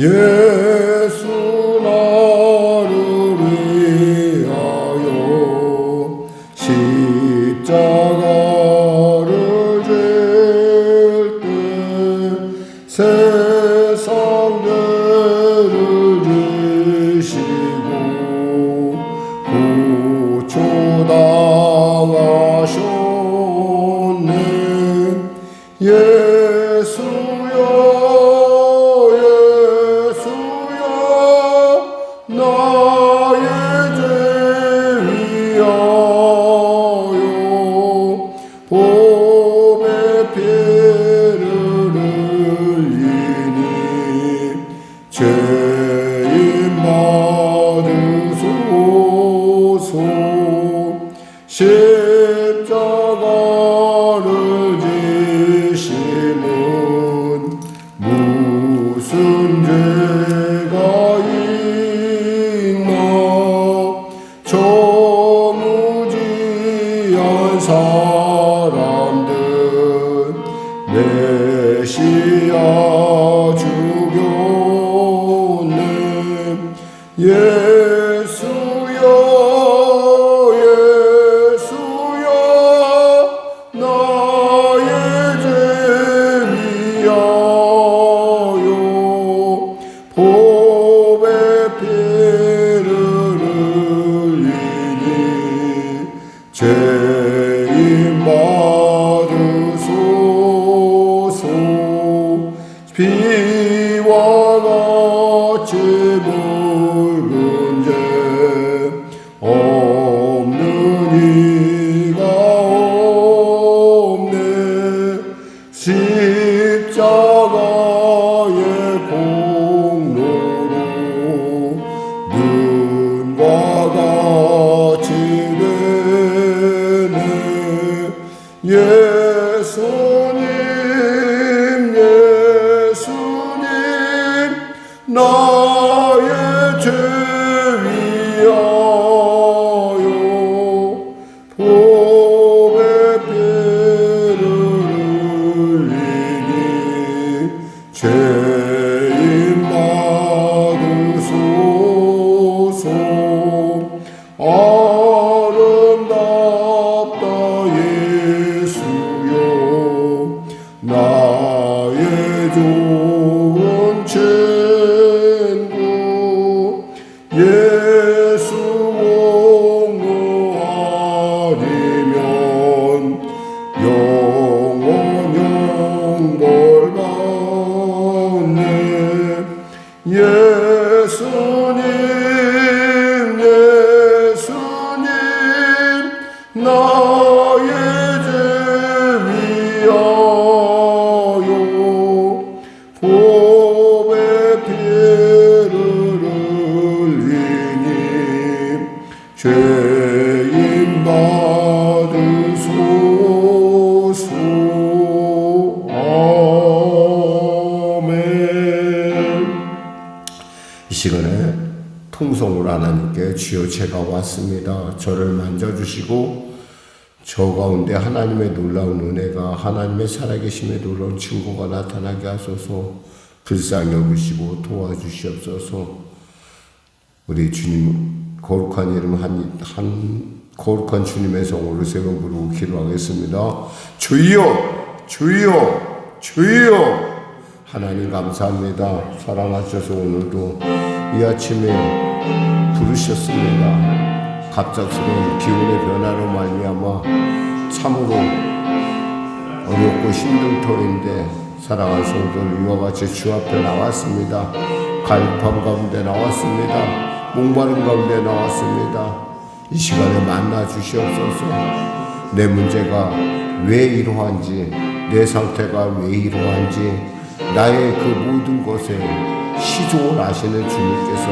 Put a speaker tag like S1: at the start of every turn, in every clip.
S1: 예수 나를 위하여 십자가를 질 때 세상 죄를 지시고 구초당하셨네. 예수여 예수여 나의 죄 위하여 보배 피를 흘리니 죄인 받으소서. 십자가를 지심은 무슨 죄가 있나. 저무지한 사람들 메시아 죽였네. 예수여 예수여 나의 죄 위하여 보배 피를 흘리니 죄인 받으소서. 비와 같이 붉은 죄 없는 이가 없네. 십자가의 공로로 눈과 같이 되네. 예수님 예수님 나의 죄 위하여 보배 피를 흘리니 죄인 받으소서. 아름답다 예수여 나의 좋은 친구. 예수 공로하리면 영원 영벌 받네. 예수님 예수님 나의 죄 위하여 보배 피를 흘리니 죄인 받으소서. 아멘. 이 시간에 통성으로 하나님께 주여 제가 왔습니다. 저를 만져주시고 저 가운데 하나님의 놀라운 은혜가 하나님의 살아계심의 놀라운 증거가 나타나게 하소서. 불쌍히 여기시고 도와주시옵소서. 우리 주님 거룩한 이름 한 거룩한 주님의 성으로 세 번 부르고 기도하겠습니다. 주여 주여 주여. 하나님 감사합니다. 사랑하셔서 오늘도 이 아침에 부르셨습니다. 갑작스러운 기온의 변화로 말미암아 참으로 어렵고 힘든 터인데 사랑하는 성도들 이와 같이 주 앞에 나왔습니다. 갈급함 가운데 나왔습니다. 목마름 가운데 나왔습니다. 이 시간에 만나 주시옵소서. 내 문제가 왜 이러한지, 내 상태가 왜 이러한지, 나의 그 모든 것에 시종을 아시는 주님께서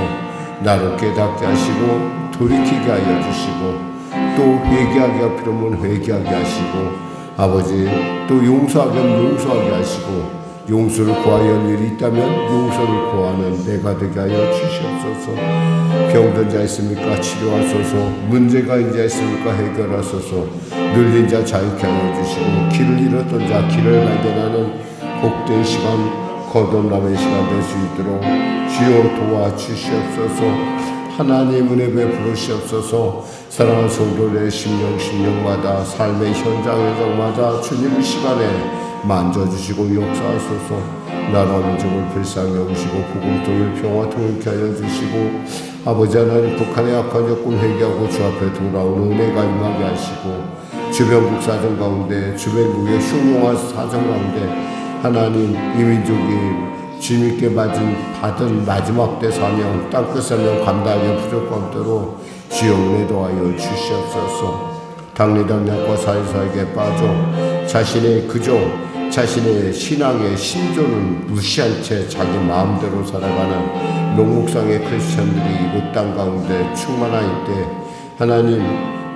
S1: 나를 깨닫게 하시고 돌이키게 하여 주시고 또 회개하게 할 필요면 회개하게 하시고 아버지 또 용서하게 하면 용서하게 하시고 용서를 구하여 일이 있다면 용서를 구하는 내가 되게 하여 주시옵소서. 병든 자 있습니까? 치료하소서. 문제가 있는 자 있습니까? 해결하소서. 눌린 자 자유케 하여 주시고 길을 잃었던 자 길을 발견하는 복된 시간 거듭남의 시간 될 수 있도록 주여 도와주시옵소서. 하나님 은혜 베풀으시옵소서. 사랑하는 성도들의 심령마다 삶의 현장마다 주님 시간에 만져주시고 역사하소서. 나라는 적을 불쌍히 여기시고 복음통일 평화 통일케 하여 주시고 아버지 하나님 북한의 악한 적군 회개하고 주 앞에 돌아오는 은혜가 임하게 하시고 주변국 사정 가운데 주변국의 흉흉한 사정 가운데 하나님 이 민족이 주님께 받은 마지막 때 사명 땅끝 사명 감당하기 부족할 없도록 주여 은혜 도하여 주시옵소서. 당리당략과 사이사에게 빠져 자신의 그저 자신의 신앙의 신조는 무시한 채 자기 마음대로 살아가는 농목상의 크리스천들이 이 땅 가운데 충만한 이때 하나님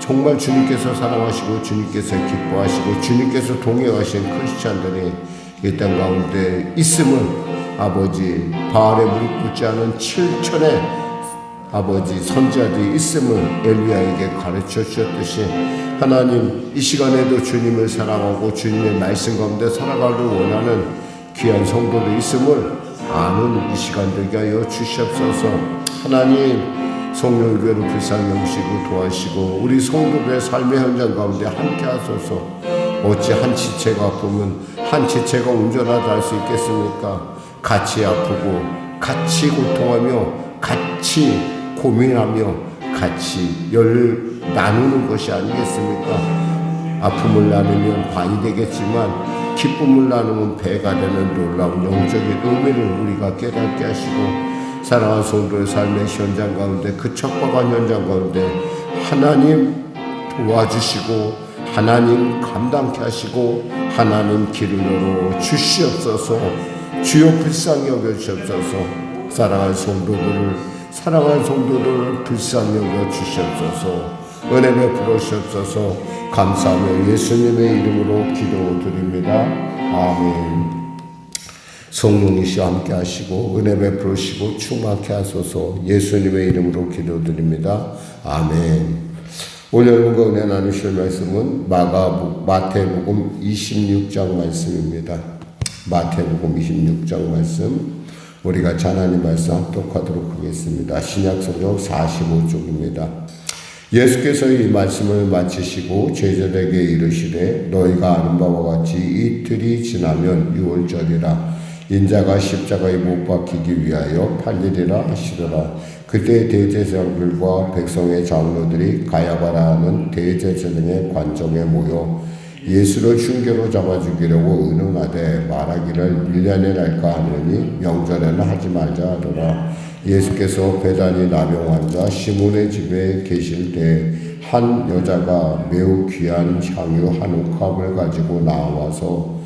S1: 정말 주님께서 사랑하시고 주님께서 기뻐하시고 주님께서 동행하신 크리스천들이 이 땅 가운데 있음을 아버지 바알에 무릎 꿇지 않은 7천의 아버지 선지자들이 있음을 엘리야에게 가르쳐 주셨듯이 하나님 이 시간에도 주님을 사랑하고 주님의 말씀 가운데 살아가기를 원하는 귀한 성도들이 있음을 아는 이 시간 되게 하여 주시옵소서. 하나님 성령의 교회를 불쌍히 여기시고 도와주시고 우리 성도들의 삶의 현장 가운데 함께 하소서. 어찌 한 지체가 아프면 한 지체가 온전하다 할 수 있겠습니까? 같이 아프고 같이 고통하며 같이 고민하며 같이 열을 나누는 것이 아니겠습니까? 아픔을 나누면 반이 되겠지만 기쁨을 나누면 배가 되는 놀라운 영적인 의미를 우리가 깨닫게 하시고 사랑하는 성도의 삶의 현장 가운데 그 척박한 현장 가운데 하나님 도와주시고 하나님 감당케 하시고 하나님 길을 열어 주시옵소서. 주여 불쌍히 여겨주시옵소서. 사랑하는 성도들을 불쌍히 여겨 주시옵소서. 은혜 베풀어 주시옵소서. 감사하며 예수님의 이름으로 기도드립니다. 아멘. 성령이시와 함께 하시고 은혜 베풀으시고 충만케 하소서. 예수님의 이름으로 기도드립니다. 아멘. 오늘 여러분과 은혜 나누실 말씀은 마태복음 26장 말씀입니다. 마태복음 26장 말씀 우리가 하나님 말씀 합독하도록 하겠습니다. 신약성경 45쪽입니다. 예수께서 이 말씀을 마치시고 제자들에게 이르시되 너희가 아는 바와 같이 이틀이 지나면 유월절이라 인자가 십자가에 못 박히기 위하여 팔리리라 하시더라. 그때 대제사장들과 백성의 장로들이 가야바라는 대제사장의 관정에 모여 예수를 흉계로 잡아 죽이려고 의논하되 말하기를 1년에 날까 하느니 명절에는 하지 말자 하더라. 예수께서 베다니 나병 환자 시몬의 집에 계실 때 한 여자가 매우 귀한 향유 한 옥합을 가지고 나와서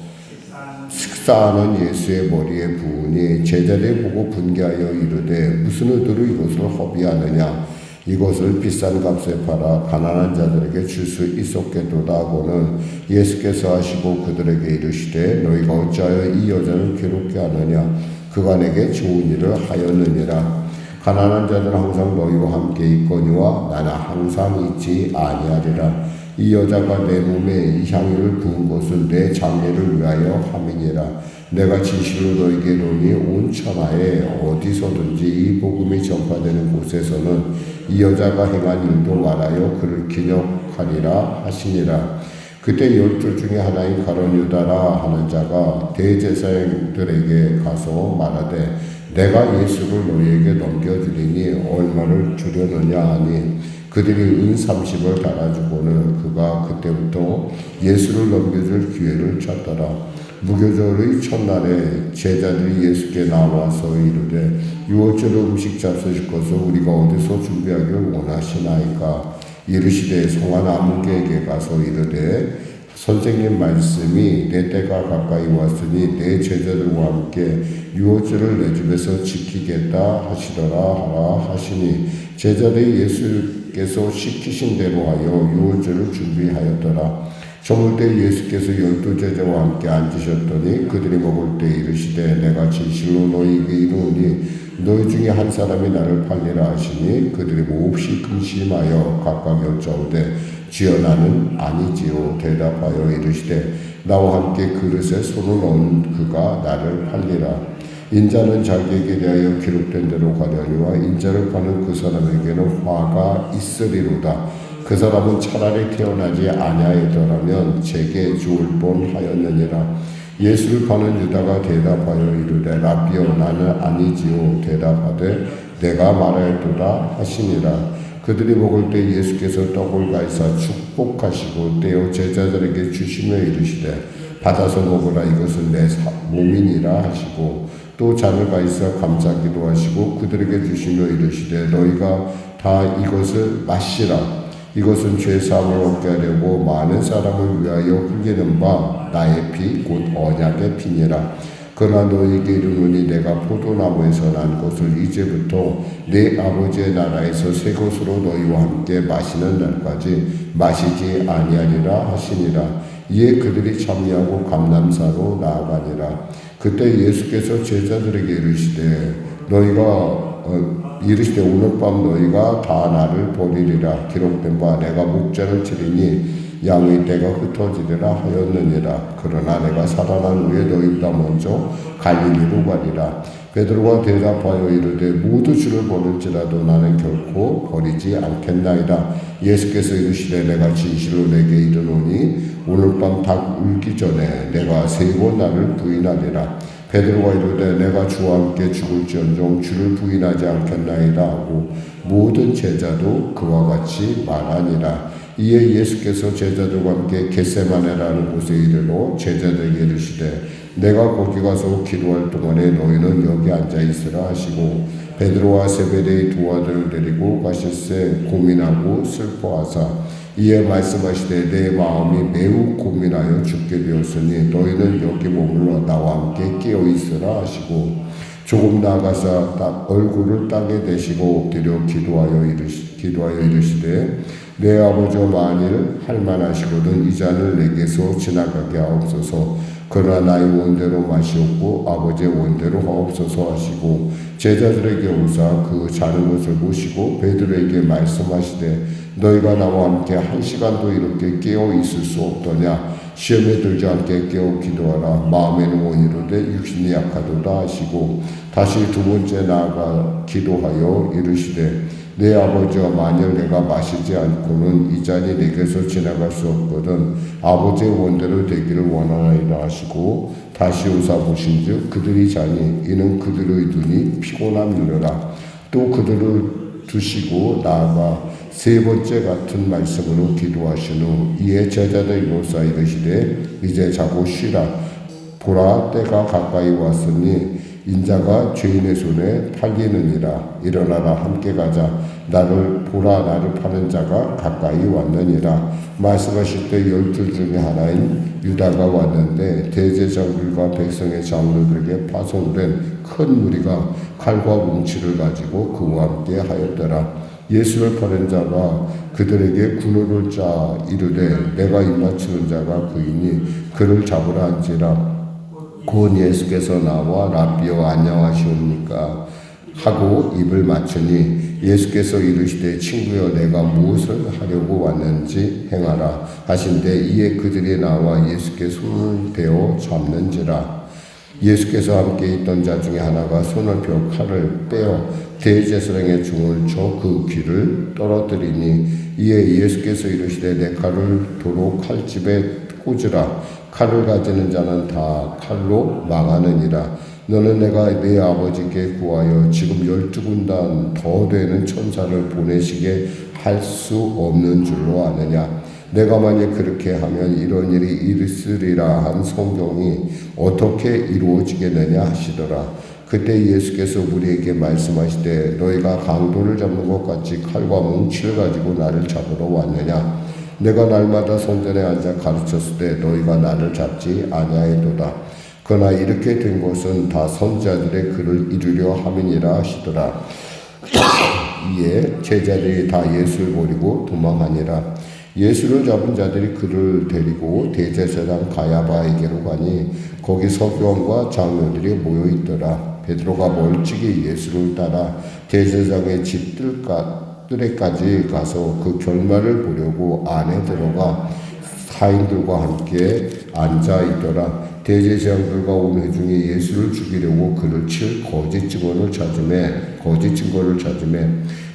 S1: 식사하는 예수의 머리에 부으니 제자들이 보고 분개하여 이르되 무슨 의도로 이것을 허비하느냐 이것을 비싼 값에 팔아 가난한 자들에게 줄 수 있었겠도다 하고는 예수께서 하시고 그들에게 이르시되 너희가 어찌하여 이 여자를 괴롭게 하느냐 그가 내게 좋은 일을 하였느니라. 가난한 자들은 항상 너희와 함께 있거니와 나는 항상 있지 아니하리라. 이 여자가 내 몸에 이 향유를 부은 것은 내 장례를 위하여 함이니라. 내가 진실로 너희에게 이르노니 온 천하에 어디서든지 이 복음이 전파되는 곳에서는 이 여자가 행한 일도 말하여 그를 기념하리라 하시니라. 그때 12 중에 하나인 가룟 유다라 하는 자가 대제사장들에게 가서 말하되 내가 예수를 너희에게 넘겨주리니 얼마를 주려느냐 하니 그들이 은 30을 달아주고는 그가 그때부터 예수를 넘겨줄 기회를 찾더라. 무교절의 첫날에 제자들이 예수께 나와서 이르되 유월절 음식 잡수실 것을 우리가 어디서 준비하기를 원하시나이까. 이르시되 성한 아무개에게 가서 이르되 선생님 말씀이 내 때가 가까이 왔으니 내 제자들과 함께 유월절을 내 집에서 지키겠다 하시더라 하라 하시니 제자들이 예수께서 시키신 대로 하여 유월절을 준비하였더라. 저물 때 예수께서 12제자와 함께 앉으셨더니 그들이 먹을 때 이르시되 내가 진실로 너희에게 이르노니 너희 중에 한 사람이 나를 팔리라 하시니 그들이 몹시 근심하여 각각 여짜오되 주여 나는 아니지요. 대답하여 이르시되 나와 함께 그릇에 손을 넣은 그가 나를 팔리라. 인자는 자기에게 대하여 기록된 대로 가려니와 인자를 파는 그 사람에게는 화가 있으리로다. 그 사람은 차라리 태어나지 아니하였더라면 제게 죽을 뻔하였느니라. 예수를 파는 유다가 대답하여 이르되 라비여 나는 아니지요. 대답하되 내가 말하였도다 하시니라. 그들이 먹을 때 예수께서 떡을 가이사 축복하시고 떼어 제자들에게 주시며 이르시되 받아서 먹으라 이것은 내 몸이니라 하시고 또 잔을 가이사 감사기도 하시고 그들에게 주시며 이르시되 너희가 다 이것을 마시라. 이것은 죄사함을 얻게 하려고 많은 사람을 위하여 흘리는 바 나의 피 곧 언약의 피니라. 그러나 너희에게 이르노니 내가 포도나무에서 난 것을 이제부터 내 아버지의 나라에서 새 것으로 너희와 함께 마시는 날까지 마시지 아니하리라 하시니라. 이에 그들이 참여하고 감람사로 나아가니라. 그때 예수께서 제자들에게 이르시되 오늘 밤 너희가 다 나를 버리리라. 기록된 바 내가 목자를 치리니 양의 떼가 흩어지리라 하였느니라. 그러나 내가 살아난 후에 너희보다 먼저 갈릴리로 가리라. 베드로가 대답하여 이르되 모두 주를 버릴지라도 나는 결코 버리지 않겠나이다. 예수께서 이르시되 내가 진실로 내게 이르노니 오늘 밤 닭 울기 전에 내가 3번 나를 부인하리라. 베드로가 이르되 내가 주와 함께 죽을지언정 주를 부인하지 않겠나이다 하고 모든 제자도 그와 같이 말하니라. 이에 예수께서 제자들과 함께 겟세마네라는 곳에 이르러 제자들에게 이르시되 내가 거기 가서 기도할 동안에 너희는 여기 앉아 있으라 하시고 베드로와 세베대의 두 아들을 데리고 가실새 고민하고 슬퍼하사 이에 말씀하시되 내 마음이 매우 고민하여 죽게 되었으니 너희는 여기 머물러 나와 함께 깨어 있으라 하시고 조금 나아가사 얼굴을 땅에 대시고 엎드려 기도하여 이르시되 내 아버지여 만일 할만하시거든 이 잔을 내게서 지나가게 하옵소서. 그러나 나의 원대로 마시옵고 아버지의 원대로 하옵소서 하시고 제자들에게 오사 그 자는 것을 보시고 베드로에게 말씀하시되 너희가 나와 함께 1시간도 이렇게 깨어 있을 수 없더냐. 시험에 들지 않게 깨어 기도하라. 마음에는 원이로되 육신이 약하도다 하시고 다시 2번째 나아가 기도하여 이르시되 내 아버지와 만일 내가 마시지 않고는 이 잔이 내게서 지나갈 수 없거든 아버지의 원대로 되기를 원하나이다 하시고 다시 오사 보신즉 그들이 자니 이는 그들의 눈이 피곤함이니라. 또 그들을 두시고 나아가 3번째 같은 말씀으로 기도하신 후 이에 제자들 요사 이르시되 이제 자고 쉬라. 보라 때가 가까이 왔으니 인자가 죄인의 손에 팔리느니라. 일어나라 함께 가자. 나를 파는 자가 가까이 왔느니라. 말씀하실 때 12 중에 하나인 유다가 왔는데 대제장들과 백성의 장로들에게 파송된 큰 무리가 칼과 뭉치를 가지고 그와 함께 하였더라. 예수를 파는 자가 그들에게 군호를 짜 이르되 내가 입맞추는 자가 그이니 그를 잡으라 한지라. 곧 예수께서 나와 라비여 안녕하시옵니까 하고 입을 맞추니 예수께서 이르시되 친구여 내가 무엇을 하려고 왔는지 행하라 하신대 이에 그들이 나와 예수께 손을 대어 잡는지라. 예수께서 함께 있던 자 중에 하나가 손을 펴 칼을 빼어 대제사장의 중을 쳐 그 귀를 떨어뜨리니 이에 예수께서 이르시되 내 칼을 도로 칼집에 꽂으라. 칼을 가지는 자는 다 칼로 망하느니라. 너는 내가 네 아버지께 구하여 지금 12군단 더 되는 천사를 보내시게 할 수 없는 줄로 아느냐. 내가 만약 그렇게 하면 이런 일이 있으리라 한 성경이 어떻게 이루어지겠느냐 하시더라. 그때 예수께서 우리에게 말씀하시되 너희가 강도를 잡는 것 같이 칼과 뭉치를 가지고 나를 잡으러 왔느냐. 내가 날마다 성전에 앉아 가르쳤을 때 너희가 나를 잡지 아니하였도다. 그러나 이렇게 된 것은 다 선지자들의 글을 이루려 함이니라 하시더라. 이에 제자들이 다 예수를 버리고 도망하니라. 예수를 잡은 자들이 그를 데리고 대제사장 가야바에게로 가니 거기 서기관과 장로들이 모여 있더라. 베드로가 멀찍이 예수를 따라 대제사장의 집 뜰에까지 가서 그 결말을 보려고 안에 들어가 사인들과 함께 앉아 있더라. 대제사장들과 온 회중이 예수를 죽이려고 그를 칠 거짓 증거를 찾음에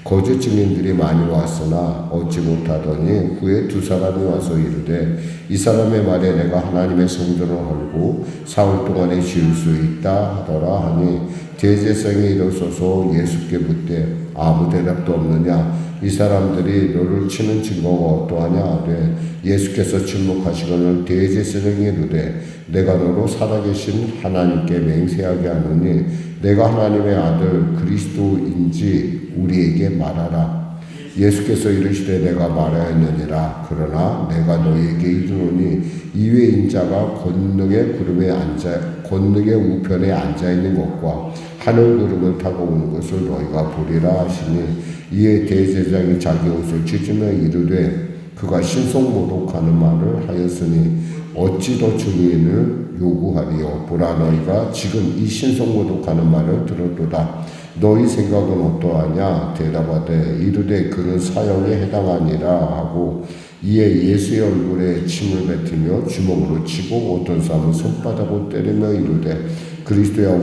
S1: 거짓 증인들이 많이 왔으나 얻지 못하더니 후에 두 사람이 와서 이르되 이 사람의 말에 내가 하나님의 성전을 헐고 사흘 동안에 지을 수 있다 하더라 하니 대제사장이 일어서서 예수께 묻되 아무 대답도 없느냐 이 사람들이 너를 치는 증거가 어떠하냐 하되 예수께서 침묵하시거늘 대제사장이 이르되 내가 너로 살아계신 하나님께 맹세하게 하노니 내가 하나님의 아들 그리스도인지 우리에게 말하라. 예수께서 이르시되 내가 말하였느니라. 그러나 내가 너희에게 이르노니 이외 인자가 권능의 우편에 앉아 있는 것과 하늘 구름을 타고 오는 것을 너희가 보리라 하시니 이에 대제사장이 자기 옷을 찢으며 이르되 그가 신성모독하는 말을 하였으니 어찌 더 증인을 요구하리요. 보라 너희가 지금 이 신성모독하는 말을 들었도다. 너희 생각은 어떠하냐? 대답하되 이르되 그는 사형에 해당하니라 하고 이에 예수의 얼굴에 침을 뱉으며 주먹으로 치고 어떤 사람은 손바닥으로 때리며 이르되 그리스도야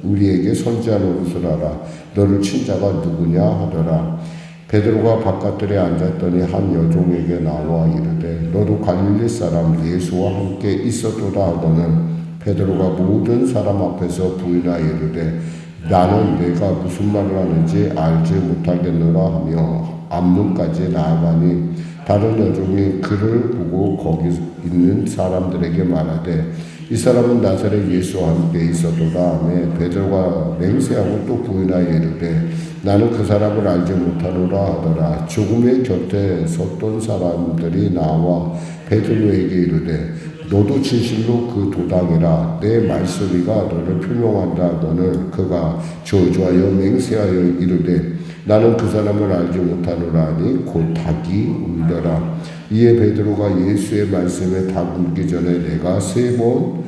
S1: 우리에게 선지하는 것을 알아. 너를 친 자가 누구냐 하더라. 베드로가 바깥들에 앉았더니 한 여종에게 나와 이르되 너도 갈릴리 사람 예수와 함께 있었도다 하고는 베드로가 모든 사람 앞에서 부인하여 이르되 나는 내가 무슨 말을 하는지 알지 못하겠노라 하며 앞문까지 나아가니 다른 여종이 그를 보고 거기 있는 사람들에게 말하되 이 사람은 나사렛 예수와 함께 있었도다 하며 베드로가 맹세하고 또 부인하여 이르되 나는 그 사람을 알지 못하노라 하더라. 조금의 곁에 섰던 사람들이 나와 베드로에게 이르되 너도 진실로 그 도당이라 내 말소리가 너를 표명한다거늘 그가 저주하여 맹세하여 이르되 나는 그 사람을 알지 못하노라 하니 곧 닭이 울더라. 이에 베드로가 예수의 말씀에 닭 울기 전에 내가 3번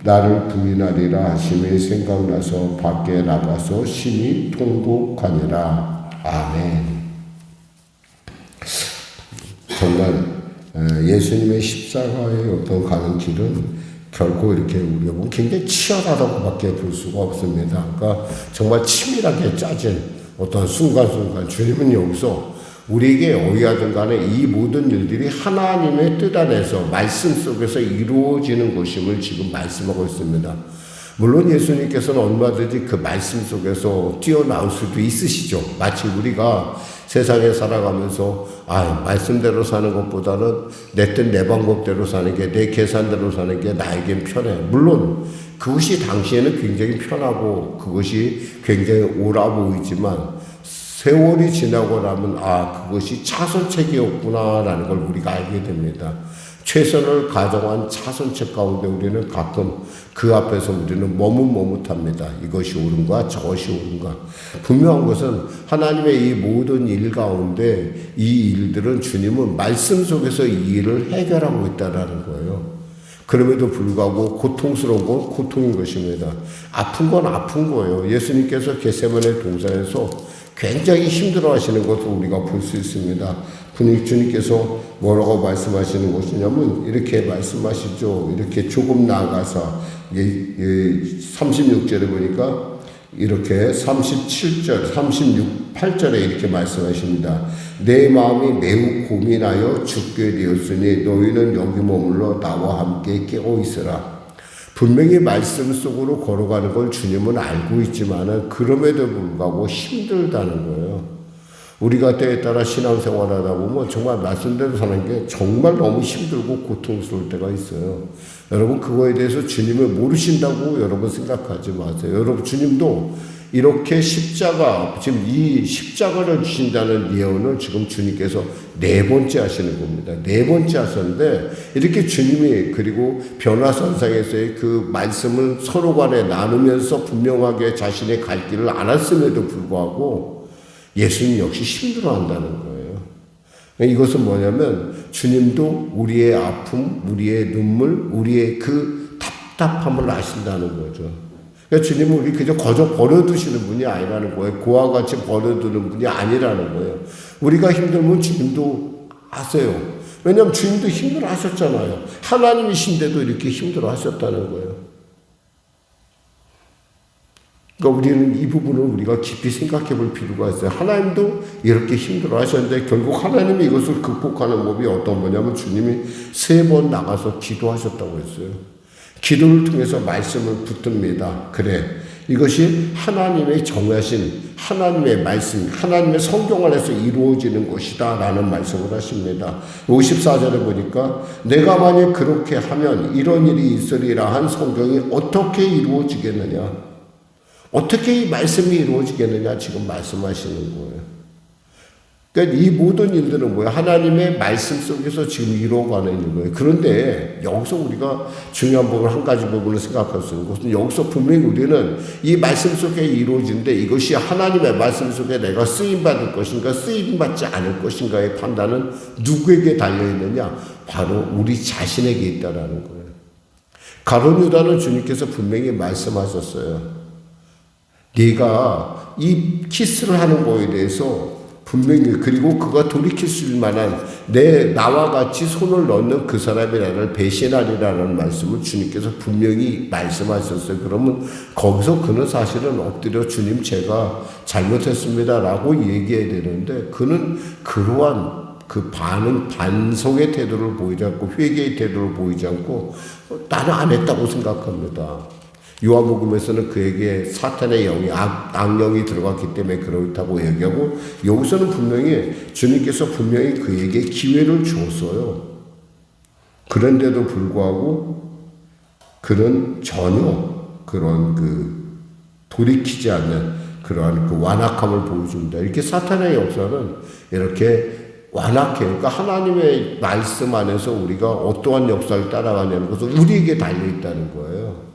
S1: 나를 부인하리라 하심이 생각나서 밖에 나가서 심히 통곡하니라. 아멘. 정말 예수님의 십자가의 어떤 가는 길은 결코 이렇게 우리가 보면 굉장히 치열하다고밖에 볼 수가 없습니다. 그러니까 정말 치밀하게 짜진 어떤 순간순간 주님은 여기서 우리에게 어휘하든 간에 이 모든 일들이 하나님의 뜻 안에서 말씀 속에서 이루어지는 것임을 지금 말씀하고 있습니다. 물론 예수님께서는 얼마든지 그 말씀 속에서 뛰어나올 수도 있으시죠. 마치 우리가 세상에 살아가면서 말씀대로 사는 것보다는 내 뜻 내 방법대로 사는 게 내 계산대로 사는 게 나에겐 편해. 물론 그것이 당시에는 굉장히 편하고 그것이 굉장히 옳아 보이지만 세월이 지나고 나면 그것이 차선책이었구나라는 걸 우리가 알게 됩니다. 최선을 가정한 차선책 가운데 우리는 가끔 그 앞에서 우리는 머뭇머뭇합니다. 이것이 옳은가 저것이 옳은가. 분명한 것은 하나님의 이 모든 일 가운데 이 일들은 주님은 말씀 속에서 이 일을 해결하고 있다는 거예요. 그럼에도 불구하고 고통스러운 건 고통인 것입니다. 아픈 건 아픈 거예요. 예수님께서 겟세마네 동산에서 굉장히 힘들어 하시는 것을 우리가 볼 수 있습니다. 주님께서 뭐라고 말씀하시는 것이냐면 이렇게 말씀하시죠. 이렇게 조금 나아가서 36절에 보니까 이렇게 37절, 38절에 이렇게 말씀하십니다. 내 마음이 매우 고민하여 죽게 되었으니 너희는 여기 머물러 나와 함께 깨어 있으라. 분명히 말씀 속으로 걸어가는 걸 주님은 알고 있지만은 그럼에도 불구하고 힘들다는 거예요. 우리가 때에 따라 신앙생활하다 보면 정말 말씀대로 사는 게 정말 너무 힘들고 고통스러울 때가 있어요. 여러분 그거에 대해서 주님을 모르신다고 여러분 생각하지 마세요. 여러분 주님도 이렇게 지금 이 십자가를 주신다는 예언을 지금 주님께서 4번째 하시는 겁니다. 4번째 하셨는데 이렇게 주님이 그리고 변화선상에서의 그 말씀을 서로 간에 나누면서 분명하게 자신의 갈 길을 알았음에도 불구하고 예수님 역시 힘들어한다는 거예요. 이것은 뭐냐면 주님도 우리의 아픔, 우리의 눈물, 우리의 그 답답함을 아신다는 거죠. 그러니까 주님은 우리 그저 버려두시는 분이 아니라는 거예요. 그와 같이 버려두는 분이 아니라는 거예요. 우리가 힘들면 주님도 아세요. 왜냐하면 주님도 힘들어 하셨잖아요. 하나님이신데도 이렇게 힘들어 하셨다는 거예요. 그러니까 우리는 이 부분을 우리가 깊이 생각해 볼 필요가 있어요. 하나님도 이렇게 힘들어 하셨는데 결국 하나님이 이것을 극복하는 법이 어떤 거냐면 주님이 3번 나가서 기도하셨다고 했어요. 기도를 통해서 말씀을 붙듭니다. 그래, 이것이 하나님의 정하신 하나님의 말씀, 하나님의 성경 안에서 이루어지는 것이다 라는 말씀을 하십니다. 54절에 보니까 내가 만약 그렇게 하면 이런 일이 있으리라 한 성경이 어떻게 이루어지겠느냐, 어떻게 이 말씀이 이루어지겠느냐 지금 말씀하시는 거예요. 그러니까 이 모든 일들은 뭐예요? 하나님의 말씀 속에서 지금 이루어가는 거예요. 그런데 여기서 우리가 중요한 부분, 한 가지 부분을 생각할 수 있는 것은 여기서 분명히 우리는 이 말씀 속에 이루어지는데 이것이 하나님의 말씀 속에 내가 쓰임받을 것인가 쓰임받지 않을 것인가의 판단은 누구에게 달려있느냐? 바로 우리 자신에게 있다라는 거예요. 가룟 유다는 주님께서 분명히 말씀하셨어요. 네가 이 키스를 하는 거에 대해서 분명히, 그리고 그가 돌이킬 수 있을 만한 나와 같이 손을 넣는 그 사람이 나를 배신하리라는 말씀을 주님께서 분명히 말씀하셨어요. 그러면 거기서 그는 사실은 엎드려 주님 제가 잘못했습니다라고 얘기해야 되는데 그는 그러한 그 반성의 태도를 보이지 않고 회개의 태도를 보이지 않고 나는 안 했다고 생각합니다. 요한복음에서는 그에게 사탄의 영이 악령이 들어갔기 때문에 그렇다고 얘기하고 여기서는 분명히 주님께서 분명히 그에게 기회를 주었어요. 그런데도 불구하고 그는 전혀 그런 돌이키지 않는 그러한 완악함을 보여줍니다. 이렇게 사탄의 역사는 이렇게 완악해요. 그러니까 하나님의 말씀 안에서 우리가 어떠한 역사를 따라가냐는 것은 우리에게 달려있다는 거예요.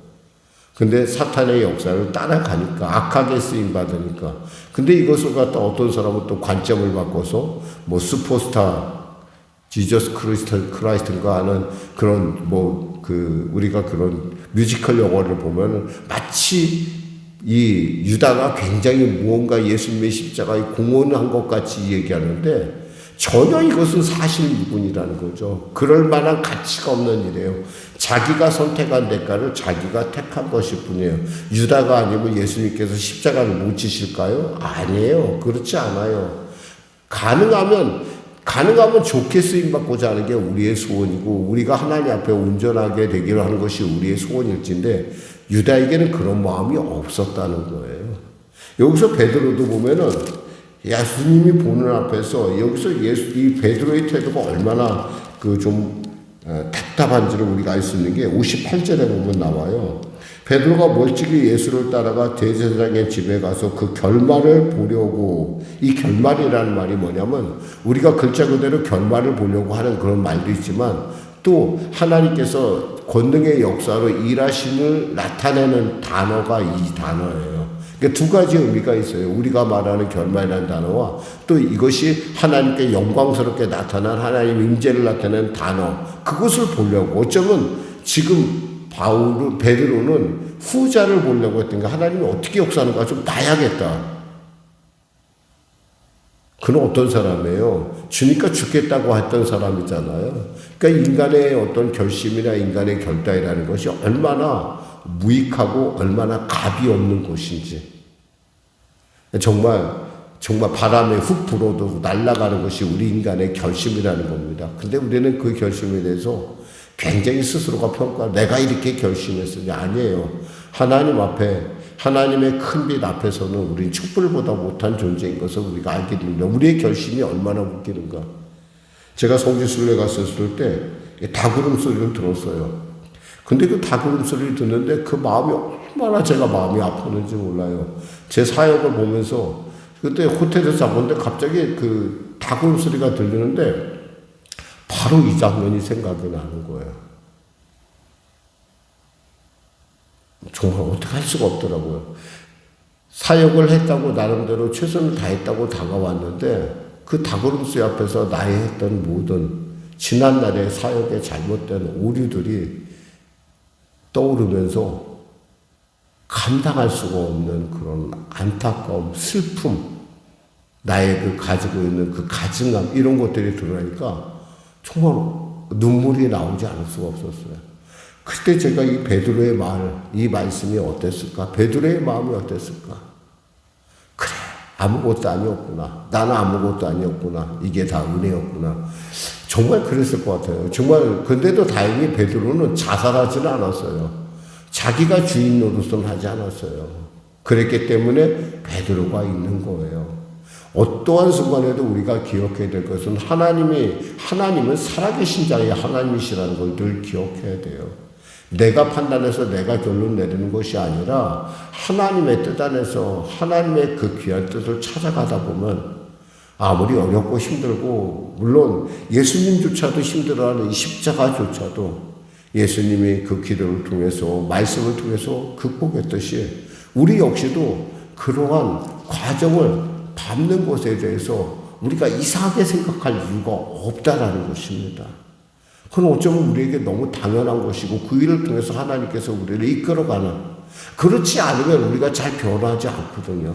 S1: 근데 사탄의 역사를 따라가니까, 악하게 쓰임받으니까. 근데 이것을 갖다 어떤 사람은 또 관점을 바꿔서 슈퍼스타, 지저스 크라이스트인가 하는 그런 우리가 그런 뮤지컬 영화를 보면은 마치 이 유다가 굉장히 무언가 예수님의 십자가에 공헌한 것 같이 얘기하는데 전혀 이것은 사실 무근이라는 거죠. 그럴 만한 가치가 없는 일이에요. 자기가 선택한 대가를 자기가 택한 것일 뿐이에요. 유다가 아니면 예수님께서 십자가를 못 지실까요? 아니에요. 그렇지 않아요. 가능하면 좋게 쓰임받고자 하는 게 우리의 소원이고 우리가 하나님 앞에 온전하게 되기를 하는 것이 우리의 소원일진데 유다에게는 그런 마음이 없었다는 거예요. 여기서 베드로도 보면은 예수님이 보는 앞에서 여기서 이 베드로의 태도가 얼마나 답답한지를 우리가 알 수 있는 게 58절에 보면 나와요. 베드로가 멀찍이 예수를 따라가 대제사장의 집에 가서 그 결말을 보려고, 이 결말이라는 말이 뭐냐면 우리가 글자 그대로 결말을 보려고 하는 그런 말도 있지만 또 하나님께서 권능의 역사로 일하심을 나타내는 단어가 이 단어예요. 그러니까 두 가지 의미가 있어요. 우리가 말하는 결말이라는 단어와 또 이것이 하나님께 영광스럽게 나타난 하나님 임재를 나타내는 단어, 그것을 보려고. 어쩌면 지금 베드로는 후자를 보려고 했던 게 하나님이 어떻게 역사하는가 좀 봐야겠다. 그는 어떤 사람이에요? 주니까 죽겠다고 했던 사람이잖아요. 그러니까 인간의 어떤 결심이나 인간의 결단이라는 것이 얼마나 무익하고 얼마나 값이 없는 것인지, 정말 바람에 훅 불어도 날아가는 것이 우리 인간의 결심이라는 겁니다. 근데 우리는 그 결심에 대해서 굉장히 스스로가 내가 이렇게 결심했으니 아니에요. 하나님 앞에, 하나님의 큰 빛 앞에서는 우리는 촛불보다 못한 존재인 것을 우리가 알게 됩니다. 우리의 결심이 얼마나 웃기는가. 제가 성지순례 갔었을 때 닭울음 소리를 들었어요. 근데 그 닭울음 소리를 듣는데 그 마음이 얼마나 제가 마음이 아팠는지 몰라요. 제 사역을 보면서 그때 호텔에서 자본데 갑자기 그 닭울음 소리가 들리는데 바로 이 장면이 생각이 나는 거예요. 정말 어떻게 할 수가 없더라고요. 사역을 했다고 나름대로 최선을 다했다고 다가왔는데 그 닭울음 소리 앞에서 나의 했던 모든 지난날의 사역에 잘못된 오류들이 떠오르면서 감당할 수가 없는 그런 안타까움, 슬픔, 나의 가지고 있는 그 가증감, 이런 것들이 드러나니까 정말 눈물이 나오지 않을 수가 없었어요. 그때 제가 이 베드로의 말, 이 말씀이 어땠을까? 베드로의 마음이 어땠을까? 그래, 아무것도 아니었구나. 나는 아무것도 아니었구나. 이게 다 은혜였구나. 정말 그랬을 것 같아요. 정말, 근데도 다행히 베드로는 자살하지는 않았어요. 자기가 주인 노릇은 하지 않았어요. 그랬기 때문에 베드로가 있는 거예요. 어떠한 순간에도 우리가 기억해야 될 것은 하나님은 살아계신 자의 하나님이시라는 걸 늘 기억해야 돼요. 내가 판단해서 내가 결론 내리는 것이 아니라 하나님의 뜻 안에서 하나님의 그 귀한 뜻을 찾아가다 보면 아무리 어렵고 힘들고, 물론 예수님조차도 힘들어하는 이 십자가조차도 예수님이 그 기도를 통해서, 말씀을 통해서 극복했듯이 우리 역시도 그러한 과정을 밟는 것에 대해서 우리가 이상하게 생각할 이유가 없다라는 것입니다. 그건 어쩌면 우리에게 너무 당연한 것이고 그 일을 통해서 하나님께서 우리를 이끌어가는, 그렇지 않으면 우리가 잘 변하지 않거든요.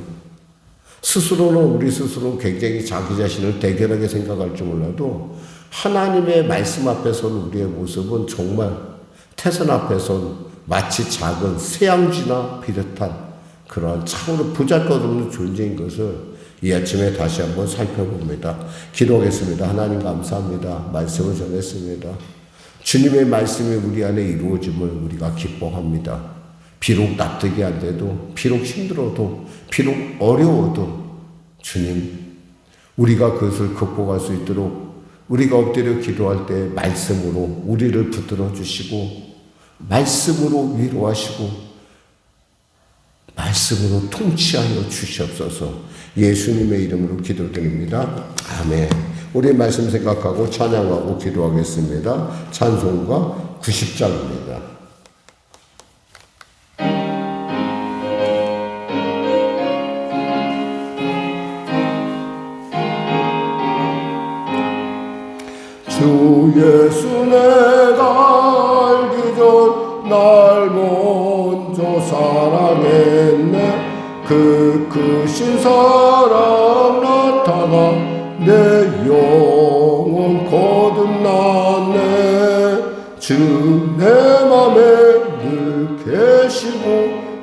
S1: 우리 스스로는 굉장히 자기 자신을 대견하게 생각할지 몰라도 하나님의 말씀 앞에서는 우리의 모습은 정말 태산 앞에서는 마치 작은 새양쥐나 비슷한 그런 참으로 보잘것없는 존재인 것을 이 아침에 다시 한번 살펴봅니다. 기도하겠습니다. 하나님 감사합니다. 말씀을 전했습니다. 주님의 말씀이 우리 안에 이루어짐을 우리가 기뻐합니다. 비록 납득이 안 돼도, 비록 힘들어도, 비록 어려워도 주님, 우리가 그것을 극복할 수 있도록 우리가 엎드려 기도할 때 말씀으로 우리를 붙들어 주시고, 말씀으로 위로하시고, 말씀으로 통치하여 주시옵소서. 예수님의 이름으로 기도드립니다. 아멘. 우리 말씀 생각하고 찬양하고 기도하겠습니다. 찬송가 90장입니다. 주 예수 내가 알기 전 날 먼저 사랑했네. 그 크신 사랑 나타나 내 영혼 거듭났네. 주 내 맘에 늘 계시고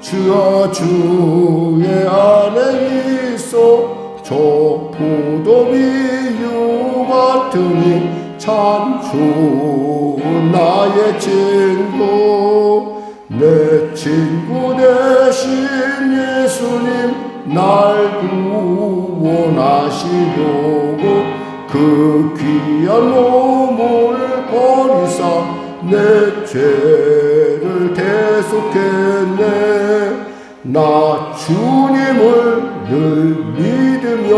S1: 주와 주의 안에 있어 저 포도비유 같으니 참 좋은 나의 친구. 내 친구 대신 예수님 날 구원하시려고 그 귀한 몸을 버리사 내 죄를 대속했네. 나 주님을 늘 믿으며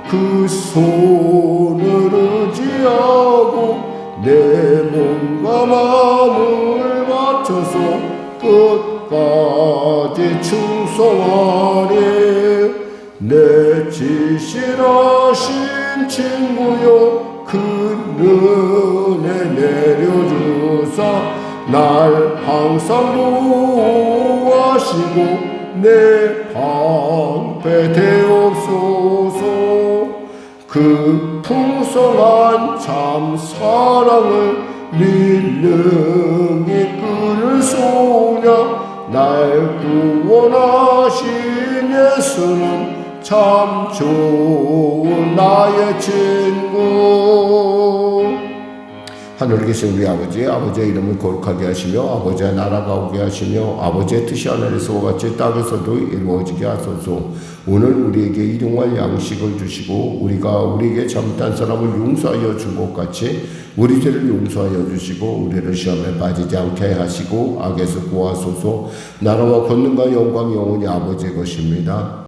S1: 그 손을 의지하고 내 몸과 마음을 바쳐서 끝까지 충성하리. 내 지실하신 친구여 그 은혜 내려주사 날 항상 보호하시고 내 방패 되옵소서. 그 풍성한 참 사랑을 능히 끊을 소냐. 날 구원하신 예수는 참 좋은 나의 친구. 하늘에 계신 우리 아버지, 아버지의 이름을 거룩하게 하시며 아버지의 나라가 오게 하시며 아버지의 뜻이 하늘에서와 같이 땅에서도 이루어지게 하소서. 오늘 우리에게 일용할 양식을 주시고 우리가 우리에게 잘못한 사람을 용서하여 준 것 같이 우리 죄를 용서하여 주시고 우리를 시험에 빠지지 않게 하시고 악에서 구하소서. 나라와 권능과 영광이 영원히 아버지의 것입니다.